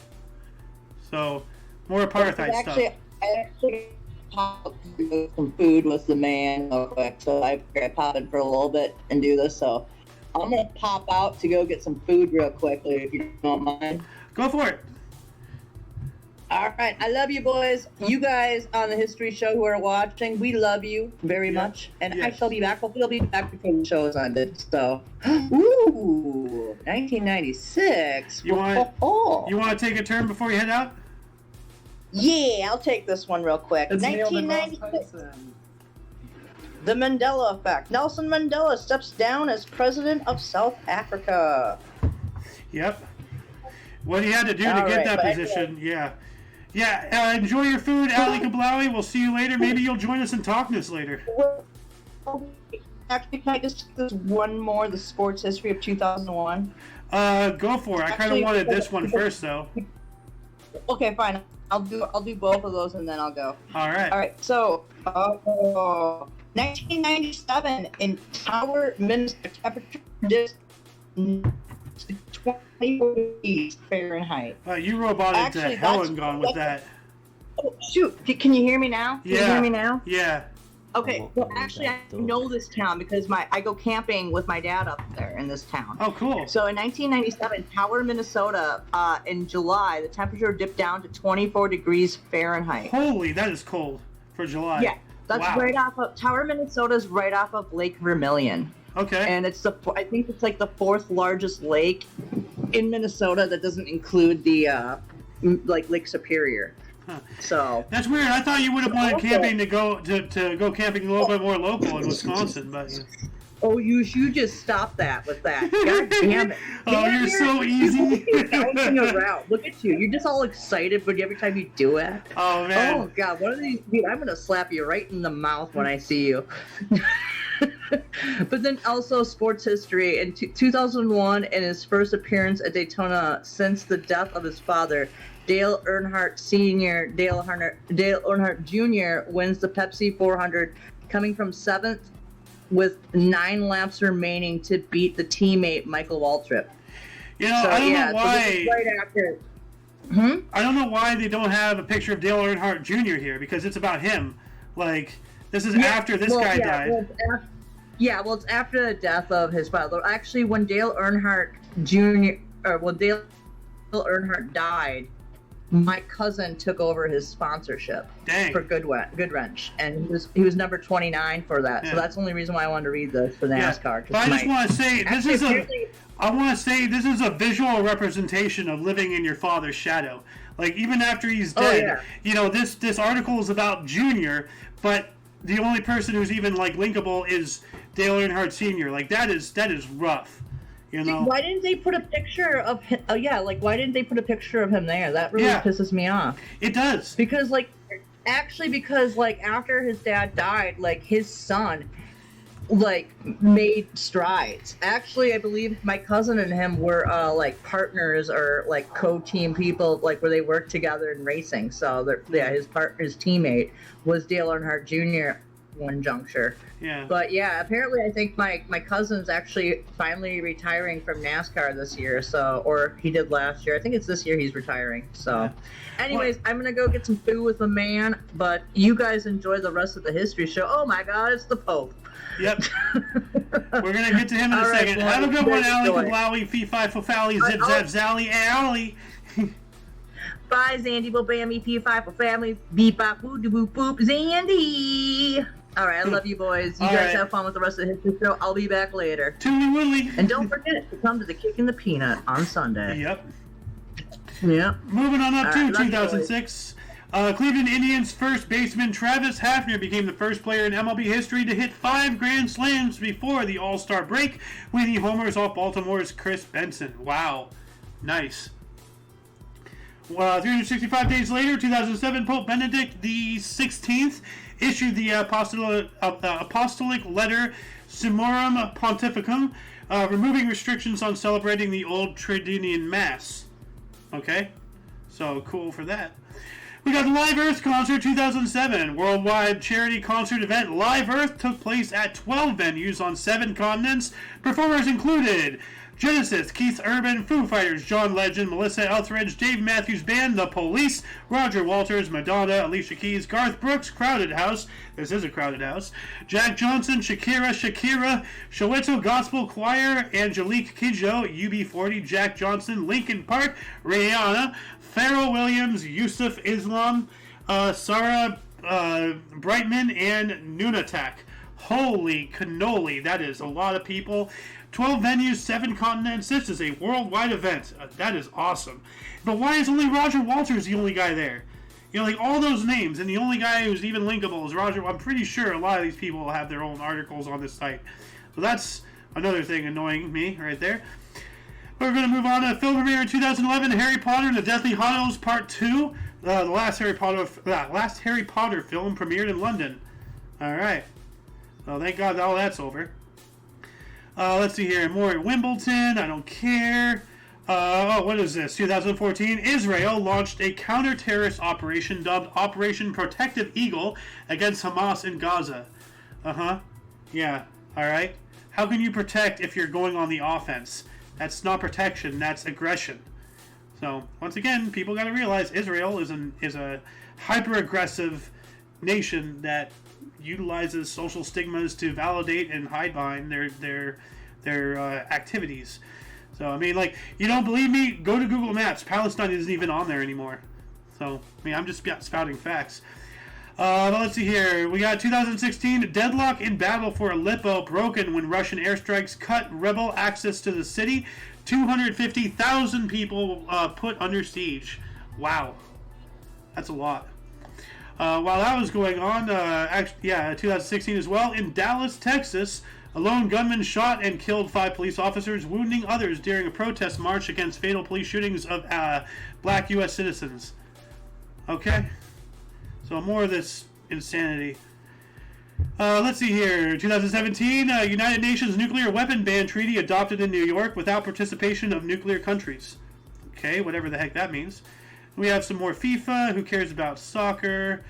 So, more apartheid stuff. I actually popped to get some food with the man real quick, so I figured I'd pop in for a little bit and do this. So I'm gonna pop out to go get some food real quickly, if you don't mind. Go for it. All right, I love you boys. You guys on the History Show who are watching, we love you very much, and I shall be back. Hopefully, I'll be back before the show is ended. So, 1996. You want to take a turn before you head out? Yeah, I'll take this one real quick. 1996. The Mandela Effect. Nelson Mandela steps down as president of South Africa. Yep. What he had to do to get that position, yeah. Yeah, enjoy your food, Ali Kablawi. We'll see you later. Maybe you'll join us in Talkness later. Actually, can I just do one more, the sports history of 2001? Go for it. I kind of wanted this one first, though. Okay, fine. I'll do both of those and then I'll go. All right. All right. So, 1997 in Tower, Minnesota, temperature dipped 20 degrees Fahrenheit. You roboted to hell and gone with that. Oh, shoot. Can you hear me now? Can you hear me now? Yeah. Okay, well, actually, I know this town because I go camping with my dad up there in this town. Oh, cool. So in 1997, Tower, Minnesota, in July, the temperature dipped down to 24 degrees Fahrenheit. Holy, that is cold for July. Yeah, that's wow. right off of Tower, Minnesota's right off of Lake Vermilion. Okay. And I think it's like the 4th largest lake in Minnesota that doesn't include the Lake Superior. Huh. So that's weird. I thought you would have wanted camping to go camping a little bit more local in Wisconsin, but yeah. Oh, you just stop that with that. God damn it. Oh, you're so easy. Look at you. You're just all excited, but every time you do it. Oh man. Oh God, one of these, dude, I'm gonna slap you right in the mouth when I see you. But then also sports history. In 2001, in his first appearance at Daytona since the death of his father, Dale Earnhardt Jr. wins the Pepsi 400, coming from 7th with 9 laps remaining to beat the teammate Michael Waltrip. You know, so, I don't know why. So right after. I don't know why they don't have a picture of Dale Earnhardt Jr. here, because it's about him. Like, this is after this guy died. Well, it's after the death of his father. Actually, when Dale Earnhardt Jr. Dale Earnhardt died, my cousin took over his sponsorship for Goodwrench, and he was number 29 for that. Yeah. So that's the only reason why I wanted to read this for NASCAR. But I just want to say this is a visual representation of living in your father's shadow. Like, even after he's dead, you know, this article is about Junior, but the only person who's even like linkable is Dale Earnhardt Sr. Like, that is rough. You know? Why didn't they put a picture of him? Why didn't they put a picture of him there? That really pisses me off. It does. Because after his dad died, like, his son, like, made strides. Actually, I believe my cousin and him were, like, partners or, like, co-team people, like, where they worked together in racing. So, his teammate was Dale Earnhardt Jr. one juncture. Yeah. But yeah, apparently I think my cousin's actually finally retiring from NASCAR this year, or he did last year. I think it's this year he's retiring. So anyways, I'm gonna go get some food with a man, but you guys enjoy the rest of the history show. Oh my God, it's the Pope. Yep. We're gonna get to him in a second. Have a good one, Ali Kablawi, Fee Fi Fo Fally, Zip Zap Zally, Ali. Bye, Zandy Bobammy, Fee Fi Fo Family, Beep Bop Boo Doo Boop Boop, Zandy. All right, I love you boys. You guys have fun with the rest of the history show. I'll be back later. Tooly Woodley. And don't forget to come to the Kick in the Peanut on Sunday. Yep. Yep. Moving on up to 2006. Cleveland Indians first baseman Travis Hafner became the first player in MLB history to hit 5 grand slams before the All-Star break, winning homers off Baltimore's Chris Benson. Wow. Nice. 365 days later, 2007, Pope Benedict XVI issued the apostolic letter Summorum Pontificum, removing restrictions on celebrating the Old Tridentine Mass. Okay, so cool for that. We got the Live Earth Concert 2007, worldwide charity concert event. Live Earth took place at 12 venues on 7 continents. Performers included Genesis, Keith Urban, Foo Fighters, John Legend, Melissa Etheridge, Dave Matthews Band, The Police, Roger Walters, Madonna, Alicia Keys, Garth Brooks, Crowded House, this is a crowded house, Jack Johnson, Shakira, Soweto Gospel Choir, Angelique Kidjo, UB40, Jack Johnson, Linkin Park, Rihanna, Pharrell Williams, Yusuf Islam, Sarah Brightman, and Nunatak. Holy cannoli, that is a lot of people. 12 venues, 7 continents. This is a worldwide event. That is awesome. But why is only Roger Walters the only guy there? You know, like, all those names, and the only guy who's even linkable is Roger. I'm pretty sure a lot of these people will have their own articles on this site. So that's another thing annoying me right there. We're going to move on to film premiere in 2011, Harry Potter and the Deathly Hallows Part 2. The last Harry Potter film premiered in London. All right. Well, thank God all that's over. Let's see here. More at Wimbledon. I don't care. What is this? 2014. Israel launched a counter-terrorist operation dubbed Operation Protective Eagle against Hamas in Gaza. Yeah. All right. How can you protect if you're going on the offense? That's not protection. That's aggression. So once again, people got to realize Israel is a hyper-aggressive nation that utilizes social stigmas to validate and hide behind their activities. So I mean, like, you don't believe me? Go to Google Maps. Palestine isn't even on there anymore. So I mean, I'm just spouting facts. Let's see here. We got 2016. Deadlock in battle for Aleppo broken when Russian airstrikes cut rebel access to the city. 250,000 people put under siege. Wow. That's a lot. While that was going on, 2016 as well, in Dallas, Texas, a lone gunman shot and killed 5 police officers, wounding others during a protest march against fatal police shootings of black U.S. citizens. Okay? So more of this insanity. Let's see here. 2017, United Nations Nuclear Weapon Ban Treaty adopted in New York without participation of nuclear countries. Okay, whatever the heck that means. We have some more FIFA. Who cares about soccer?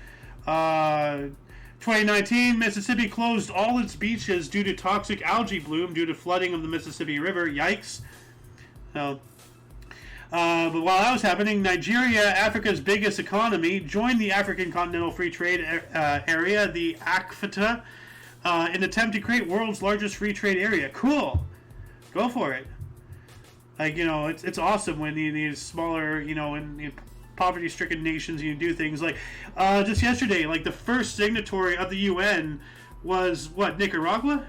2019, Mississippi closed all its beaches due to toxic algae bloom due to flooding of the Mississippi River. Yikes. So, but while that was happening, Nigeria, Africa's biggest economy, joined the African Continental Free Trade Area, the ACFTA, in an attempt to create world's largest free trade area. Cool. Go for it. Like, you know, it's awesome when these smaller, you know, in poverty-stricken nations, you do things like, just yesterday, like, the first signatory of the UN was, what, Nicaragua,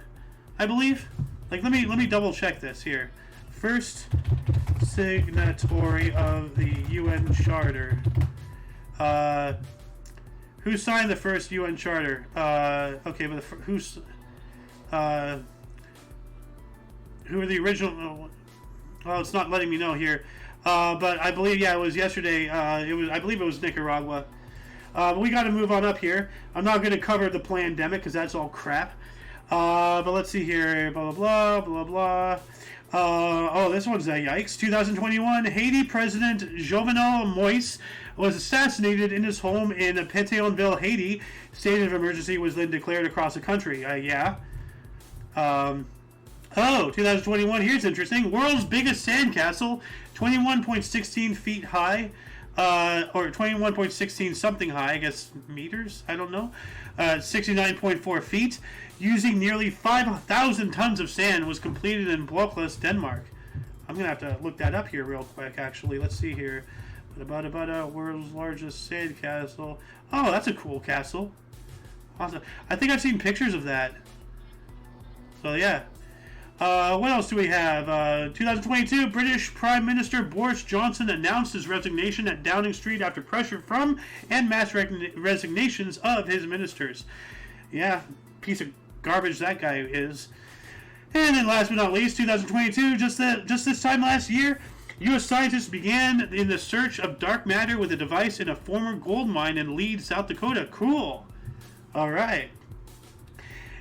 I believe? Like, let me double check this here. First signatory of the UN Charter. Who signed the first UN Charter? Okay, but who are the original? Well, it's not letting me know here. But I believe, yeah, it was yesterday. I believe it was Nicaragua. But we got to move on up here. I'm not going to cover the pandemic because that's all crap. But let's see here. Blah blah blah blah blah. This one's a yikes. 2021, Haiti President Jovenel Moïse was assassinated in his home in Pétionville, Haiti. State of emergency was then declared across the country. 2021, here's interesting. World's biggest sandcastle, 21.16 feet high, or 21.16 something high, I guess meters, I don't know, 69.4 feet, using nearly 5,000 tons of sand, was completed in Blokløs, Denmark. I'm going to have to look that up here real quick, actually. Let's see here. World's largest sandcastle. Oh, that's a cool castle. Awesome. I think I've seen pictures of that. So, yeah. What else do we have? 2022, British Prime Minister Boris Johnson announced his resignation at Downing Street after pressure from and mass resignations of his ministers. Yeah, piece of garbage that guy is. And then last but not least, 2022, just this time last year, U.S. scientists began in the search of dark matter with a device in a former gold mine in Leeds, South Dakota. Cool. All right.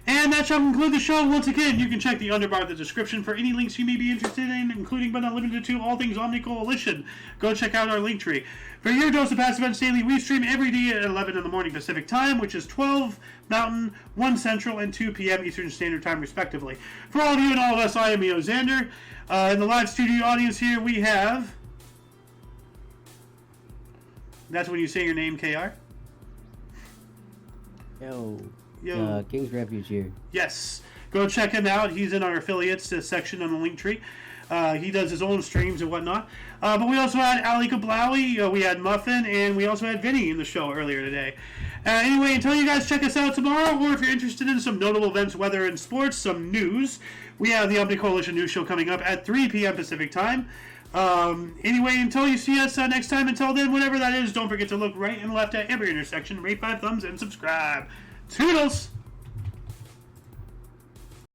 And that shall conclude the show. Once again, you can check the underbar of the description for any links you may be interested in, including but not limited to all things Omni Coalition. Go check out our link tree. For your dose of Passive Events Daily, we stream every day at 11 in the morning Pacific Time, which is 12 Mountain, 1 Central, and 2 p.m. Eastern Standard Time, respectively. For all of you and all of us, I am Eo Xander. In the live studio audience here, we have... That's when you say your name, KR? Yo. Yo. King's Refuge here. Yes. Go check him out. He's in our affiliates section on the link tree. He does his own streams and whatnot. But we also had Ali Kablawi, we had Muffin, and we also had Vinny in the show earlier today. Anyway, until you guys check us out tomorrow, or if you're interested in some notable events, weather, and sports, some news, we have the Omni Coalition News Show coming up at 3 p.m. Pacific Time. Anyway, until you see us next time, until then, whatever that is, don't forget to look right and left at every intersection, rate 5 thumbs, and subscribe. Toodles!